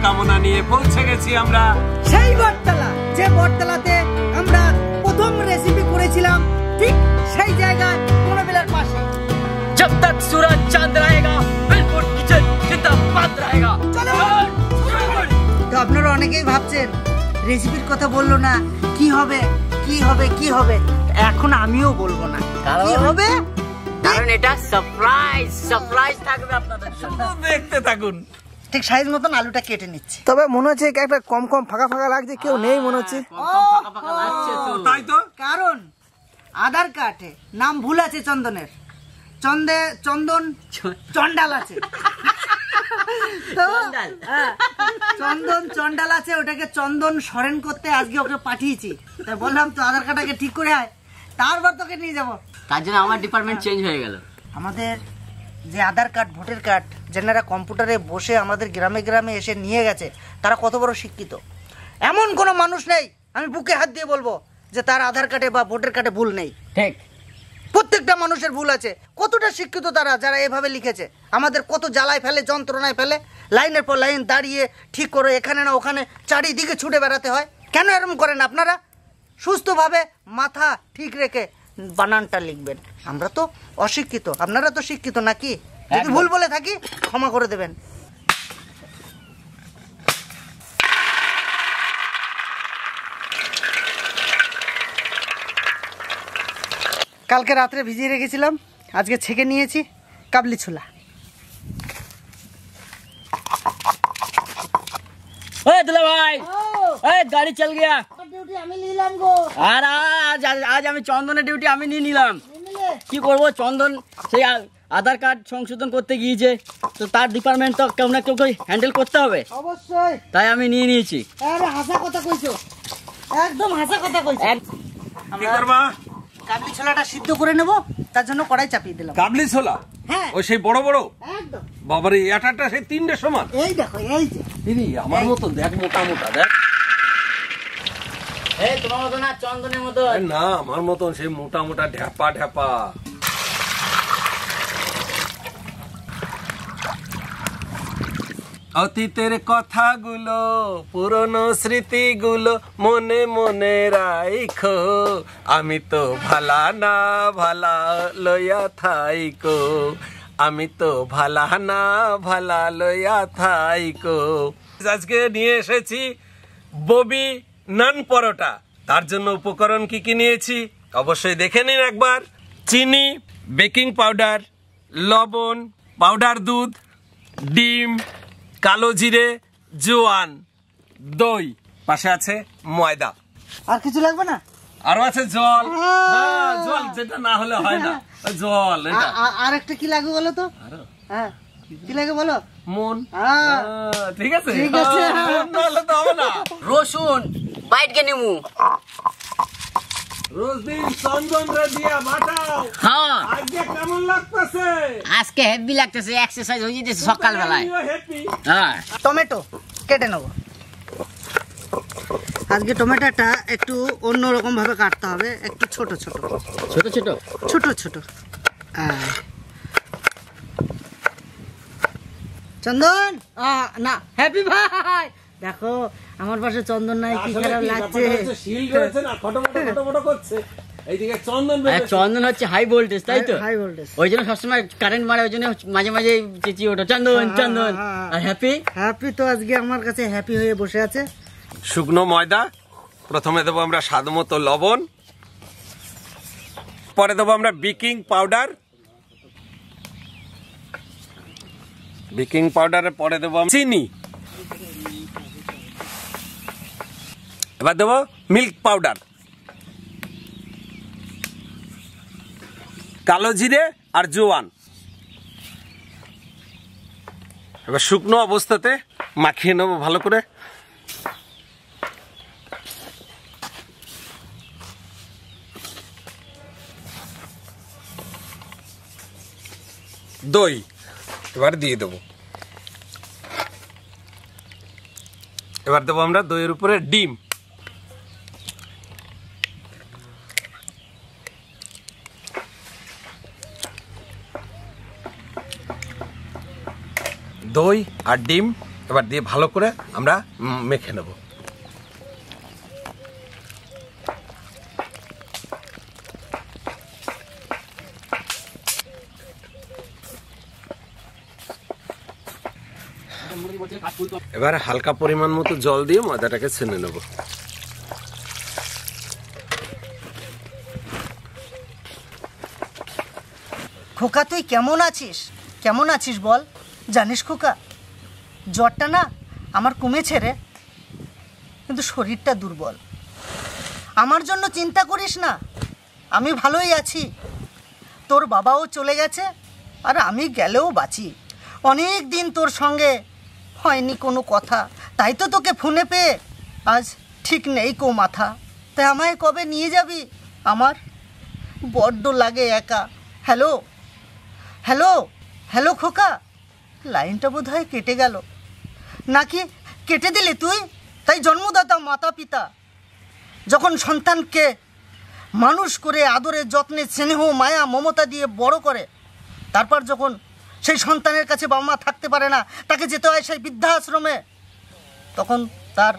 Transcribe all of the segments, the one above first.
শুভকামনা নিয়ে পৌঁছে গেছি আমরা সেই বটতলা, যে বটতলাতে আমরা প্রথম রেসিপি করেছিলাম, ঠিক সেই জায়গায় কোনোবেলার পাশে। जब तक सूरज चांद रहेगा विलफूड किचन जिंदाबाद रहेगा। চলো। তো আপনারা অনেকেই ভাবছেন রেসিপির কথা বললো না, কি হবে কি হবে কি হবে। এখন আমিও বলবো না কি হবে, কারণ এটা সারপ্রাইজ থাকবে আপনাদের জন্য। দেখতে থাকুন। ঠিক সাইজ মতন আলুটা কেটে নিচ্ছি। তবে মনে হচ্ছে একটা কম কম ফাঁকা ফাঁকা লাগছে, কেউ নেই মনে হচ্ছে। তাই তো, কারণ আধার কার্ডে নাম ভুল আছে চন্দনের, চন্দন চন্ডাল আছে। তো চন্দন চন্ডাল আছে, ওটাকে চন্দন সরেন করতে আজকে ওকে পাঠিয়েছি। তাই বললাম তো আধার কার্ডটাকে ঠিক করে আয়, তারপর তোকে নিয়ে যাবো। তার জন্য আমার ডিপার্টমেন্ট চেঞ্জ হয়ে গেল। আমাদের যে আধার কার্ড ভোটার কার্ড যারা কম্পিউটারে বসে আমাদের গ্রামে গ্রামে এসে নিয়ে গেছে, তারা কত বড় শিক্ষিত। এমন কোনো মানুষ নেই, আমি বুকে হাত দিয়ে বলবো, যে তার আধার কার্ডে বা ভোটার কার্ডে ভুল নেই। ঠিক, প্রত্যেকটা মানুষের ভুল আছে। কতটা শিক্ষিত তারা, যারা এভাবে লিখেছে। আমাদের কত জ্বালায় ফেলে, যন্ত্রণায় ফেলে, লাইনের পর লাইন দাঁড়িয়ে ঠিক করে এখানে না ওখানে চারিদিকে ছুটে বেড়াতে হয়। কেন এরকম করেন আপনারা? সুস্থভাবে মাথা ঠিক রেখে বানানটা লিখবেন। আমরা তো অশিক্ষিত, আপনারা তো শিক্ষিত নাকি? যদি ভুল বলে থাকি ক্ষমা করে দেবেন। কালকে রাত্রে ভিজিয়ে রেখেছিলাম, আজকে ছেঁকে নিয়েছি কাবলি ছোলা। ओए दुला भाई, ओए गाड़ी चल गया। ডিউটি আমি নিলাম গো। আর আজ আমি চন্দনের ডিউটি আমি নিয়ে নিলাম। কি করবো, চন্দন সেই আধার কার্ড সংশোধন করতে গিয়েছে, তো তার ডিপার্টমেন্ট তো কেউ না কেউ হ্যান্ডেল করতে হবে, অবশ্যই। তাই আমি নিয়ে নিয়েছি। আরে হাসা কথা কইছো, একদম হাসা কথা কইছো। কি করবা? কাবলি ছোলাটা সিদ্ধ করে নেব, তার জন্য কড়াই চাপিয়ে দিলাম। কাবলি ছোলা? হ্যাঁ, ওই সেই বড় বড়? একদম। বাবারে, এটাটা সেই 3টে সমান। এই দেখো, এই যে দিদি আমার মতো দেখ, মোটা মোটা দেখ। এই তোমার মতো না, চন্দনের মতো না, আমার মতন সেই মোটা মোটা ঢ্যাপা ঢ্যাপা। অতীতের কথাগুলো, পুরনো স্মৃতিগুলো মনে মনে রাইখো, আমি তো ভালা না ভালা লইয়া থাইকো, আমি তো ভালা না ভালা লইয়া থাইকো। আজকে নিয়ে এসেছি ববি নান পরোটা। তার জন্য উপকরণ কি কি নিয়েছি অবশ্যই দেখে নিন একবার। চিনি, বেকিং পাউডার, লবণ, পাউডার দুধ, ডিম, কালো জিরে, জোয়ান, দই, পাশে আছে ময়দা। আর কিছু লাগবে না? আরো আছে জল। হ্যাঁ, জল, যেটা না হলে হয় না, জল। এটা আর একটা কি লাগবে বলো তো? হ্যাঁ, কি লাগে বলো? মন। হ্যাঁ, ঠিক আছে, ঠিক আছে। মন না হলে তো হবে না। রসুন বাইট কে নিমু। রোজ দিন চন্দন রে দিয়া বাটাও। হ্যাঁ, আজকে কেমন লাগতেছে? আজকে হেভি লাগতেছে, এক্সারসাইজ হয়ে যেতেছে সকাল বেলায়। হ্যাঁ, টমেটো কেটে নেব। আজকে টমেটোটা একটু অন্যরকম ভাবে কাটতে হবে, একটু ছোট ছোট ছোট ছোট ছোট ছোট। চন্দন, না হ্যাপি ভাই, দেখো আমার পাশে চন্দন নাই, কি খারাপ লাগছে। চন্দন হচ্ছে হাই ভোল্টেজ, তাই তো? হাই ভোল্টেজ, ওই জন্য সবসময় কারেন্ট মারে, ওই জন্য মাঝে মাঝে চেঁচিয়ে ওঠো চন্দন চন্দন। আর হ্যাপি হ্যাপি তো আজকে আমার কাছে হ্যাপি হয়ে বসে আছে। শুকনো ময়দা প্রথমে দেবো আমরা স্বাদ মতো লবণ, পরে দেবো আমরা বেকিং পাউডার, বেকিং পাউডারের পরে দেবো চিনি, এবার দেবো মিল্ক পাউডার, কালো জিরে আর জোয়ান। এবার শুকনো অবস্থাতে মাখিয়ে নেবো ভালো করে। দই এবার দিয়ে দেবো। এবার দেবো আমরা দইয়ের উপরে ডিম, দই আর ডিম এবার দিয়ে ভালো করে আমরা মেখে নেব। এবার হালকা পরিমাণ মতো জল দিয়ে ময়দাটাকে ছেনে নেব। খোকা তুই কেমন আছিস? কেমন আছিস বল। জানিস খোকা, জ্বরটা না আমার কমেছে রে, কিন্তু শরীরটা দুর্বল। আমার জন্য চিন্তা করিস না, আমি ভালোই আছি। তোর বাবাও চলে গেছে, আর আমি গেলেও বাঁচি। অনেক দিন তোর সঙ্গে হয়নি কোনো কথা, তাই তো তোকে ফোনে পেয়ে আজ ঠিক নেই কো মাথা। তাই আমায় কবে নিয়ে যাবি? আমার বড্ড লাগে একা। হ্যালো হ্যালো হ্যালো খোকা, লাইনটা বোধহয় কেটে গেল। নাকি কেটে দিলি তুই? তাই জন্মদাতা মাতা পিতা যখন সন্তানকে মানুষ করে আদরে যত্নে স্নেহ মায়া মমতা দিয়ে বড় করে, তারপর যখন সেই সন্তানের কাছে বাবা মা থাকতে পারে না, তাকে যেতে হয় সেই বৃদ্ধাশ্রমে, তখন তার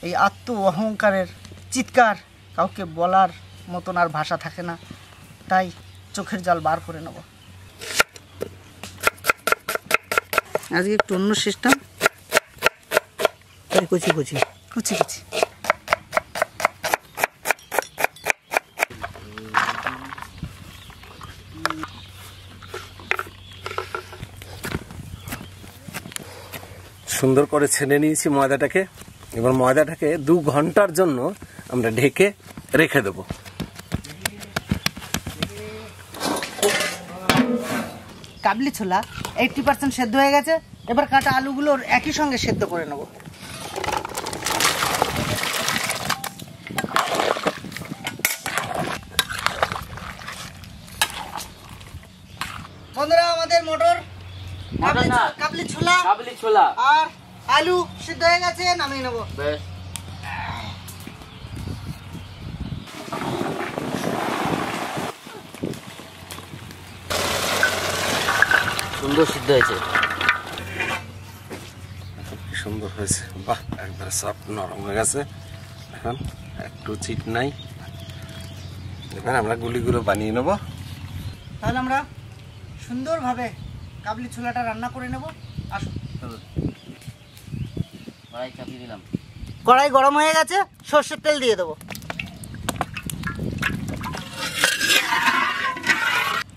এই আত্ম অহংকারের চিৎকার কাউকে বলার মতন আর ভাষা থাকে না। তাই চোখের জল বার করে নেব। আজকে একটু অন্য সিস্টেম। কুচি কুচি কুচি কুচি। সুন্দর করে ছেনে নিয়েছি ময়দাটাকে। এবার ময়দাটাকে 2 ঘন্টার জন্য আমরা ঢেকে রেখে দেব। কাবলি ছোলা 80% সেদ্ধ হয়ে গেছে। এবার কাটা আলুগুলোর একই সঙ্গে সেদ্ধ করে নেব। বন্ধুরা, আমাদের মটর কাবলি ছোলা আর আলু সিদ্ধ হয়ে গেছে, নামিয়ে নেব। বেশ, সুন্দর সিদ্ধ হয়েছে। সুন্দর হয়েছে, বাহ, একবারে সফট নরম হয়ে গেছে। এখন একটু চিট নাই। এবার আমরা গুলিগুলো বানিয়ে নেব। তাহলে আমরা সুন্দরভাবে কাবলি ছোলাটা রান্না করে নেব। আসুন। কড়াই চাপিয়ে দিলাম। কড়াই গরম হয়ে গেছে, সর্ষের তেল দিয়ে দেবো।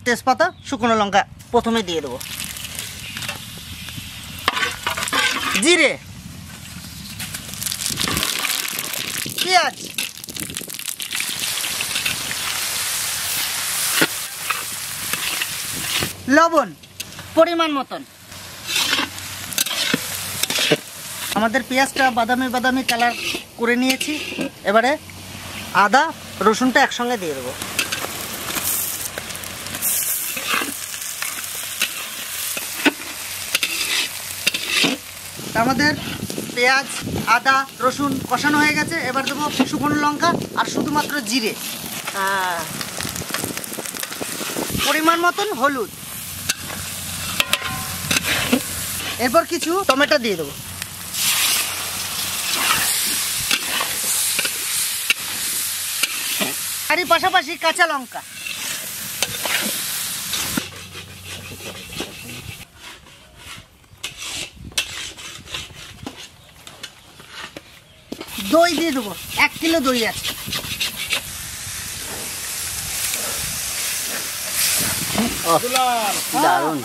তেজপাতা শুকনো লঙ্কা প্রথমে দিয়ে দেবো। জিরে, পেঁয়াজ, লবণ পরিমাণ মতন। আমাদের পেঁয়াজটা বাদামি বাদামি কালার করে নিয়েছি। এবারে আদা রসুনটা একসঙ্গে দিয়ে দেবো। আমাদের পেঁয়াজ আদা রসুন কষানো হয়ে গেছে। এবার দেবো শুকনো লঙ্কা আর শুধুমাত্র জিরে, পরিমাণ মতন হলুদ। এরপর কিছু টমেটো দিয়ে দেবো। আর পাশাপাশি কাঁচা লঙ্কা। দই দিয়ে দেবো, 1 কিলো দই আছে। দারুণ।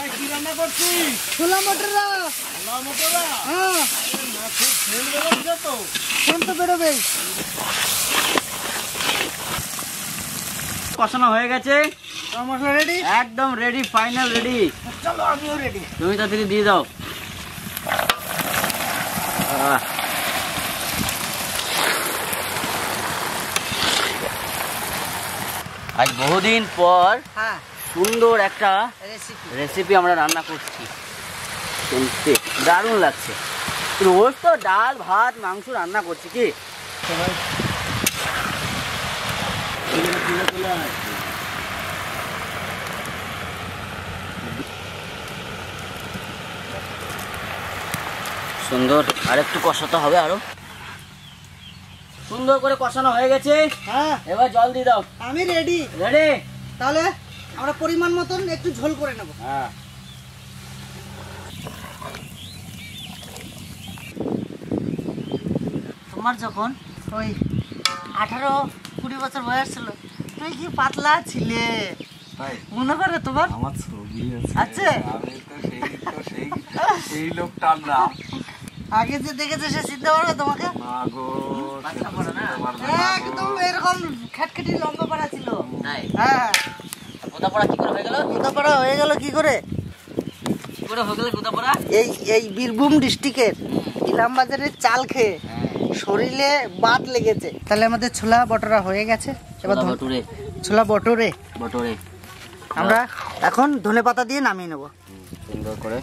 ছোলা মটরা, হ্যাঁ তো বেরোবেই। কষানো হয়ে গেছে, মশলা রেডি, একদম রেডি, ফাইনাল রেডি। চলো আমিও রেডি। তুমি তাড়াতাড়ি দিয়ে দাও। আজ বহুদিন পর হ্যাঁ, সুন্দর একটা রেসিপি রেসিপি আমরা রান্না করছি। শুনতে দারুণ লাগছে। রোজ তো ডাল ভাত মাংস রান্না করছি কি। সুন্দর, আর একটু কষাতে হবে আরো। সুন্দর করে কষানো হয়ে গেছে। হ্যাঁ, এবার জল দিয়ে দাও। আমি রেডি। রেডি? তাহলে আমরা পরিমাণ মতন একটু ঝোল করে নেব। হ্যাঁ। তোমার যখন ওই 18-20 বছর বয়স ছিল, তুমি কি পাতলা ছিলে মনে করে তোমার? আমার ছবি আছে? আমি তো সেই লোকটা না। আগে যে দেখেছে সে চিনতে পারবে তোমাকে? একদম এরকম খ্যাটখ্যাটি লম্বা পাড়া ছিল। হ্যাঁ। গোদাপড়া কি করে হয়ে গেল? গোদাপাড়া হয়ে গেল কি করে? কি করে হয়ে গেল গোদাপড়া? এই বীরভূম ডিস্ট্রিক্টের ইলামবাজারের চাল খেয়ে শরীরে বাত লেগেছে। তাহলে আমাদের ছোলা বটরা হয়ে গেছে। এবার ছোলা বটরে আমরা এখন ধনেপাতা দিয়ে নামিয়ে নেব। সুন্দর করে।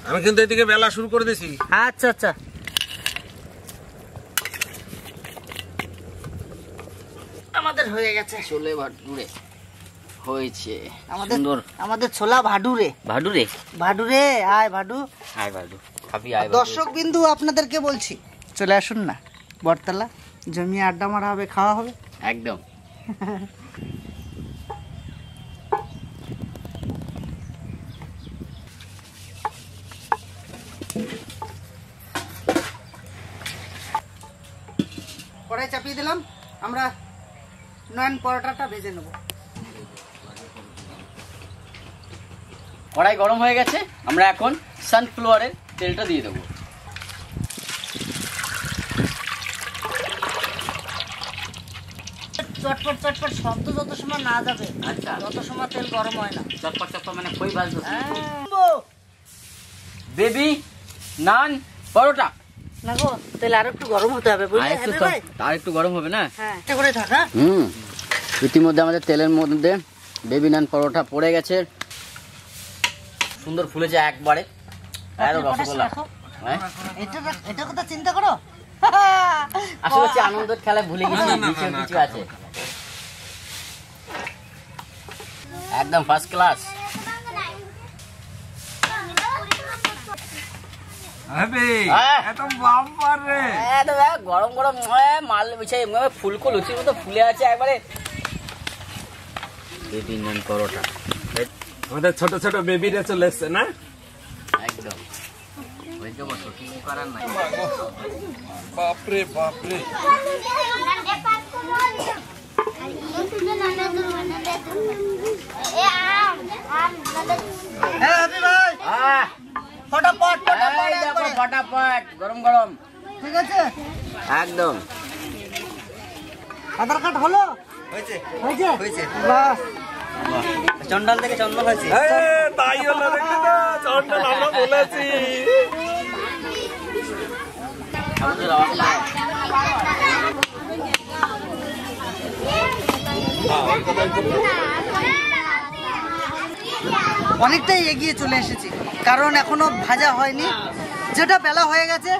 আমি কিন্তু এদিকে বেলা শুরু করে দিয়েছি। আচ্ছা আচ্ছা। আমাদের হয়ে গেছে ছোলে ভাডুরে হয়েছে। আমাদের ছোলা ভাডুরে। আয় ভাডু। দর্শক বিন্দু আপনাদেরকে বলছি, চলে আসুন না বটতলা, জমিয়ে আড্ডা মারা হবে, খাওয়া হবে একদম। কড়াই চাপিয়ে দিলাম, আমরা নয়ন পরোটাটা ভেজে নেব। কড়াই গরম হয়ে গেছে, আমরা এখন সানফ্লাওয়ারের তেলটা দিয়ে দেবো। চটপট চটপট শব্দ যত সময় না যাবে, আচ্ছা, তত সময় তেল গরম হয় না। চটপট চটপট মানে কই ভাজবো। বেবি নান পরোটা। না গো, তেল আর একটু গরম হতে হবে, বুঝলে? আর একটু গরম হবে না? হ্যাঁ, এটা করে থাক। হ্যাঁ, ইতিমধ্যে আমাদের তেলের মধ্যে বেবি নান পরোটা পড়ে গেছে। সুন্দর ফুলেছে একবারে। রসগোল্লা। এটা কথা চিন্তা করো। আসলে হচ্ছে আনন্দের খেলায় ভুলে গেছি কিছু আছে। একদম ফার্স্ট ক্লাস। গরম গরম মাল বিছাই ফুলকো লুচির মতো ফুলে আছে একবারে। বেবি নান পরোটা। আমাদের ছোট ছোট বেবিরা চলে এসছে না? একদম। কিছু করার নাই। বাপরে বাপরে। ফটাফট গরম গরম। ঠিক আছে, একদম। আধার কার্ড হলো? হয়েছে। বাস, চন্ডাল থেকে চন্দন হয়েছে। তাই হলো, দেখতে তো চন্ডাল আমরা বলেছি। অনেকটাই এগিয়ে চলে এসেছি, কারণ এখনো ভাজা হয়নি। যেটা বেলা হয়ে গেছে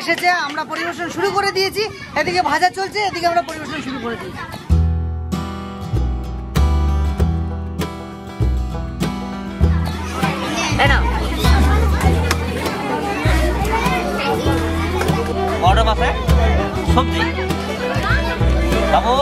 এসেছে, আমরা পরিবেশন শুরু করে দিয়েছি। এদিকে ভাজা চলছে, এদিকে আমরা পরিবেশন শুরু করে দিয়েছি। বড় মাপে সবজি বাবু।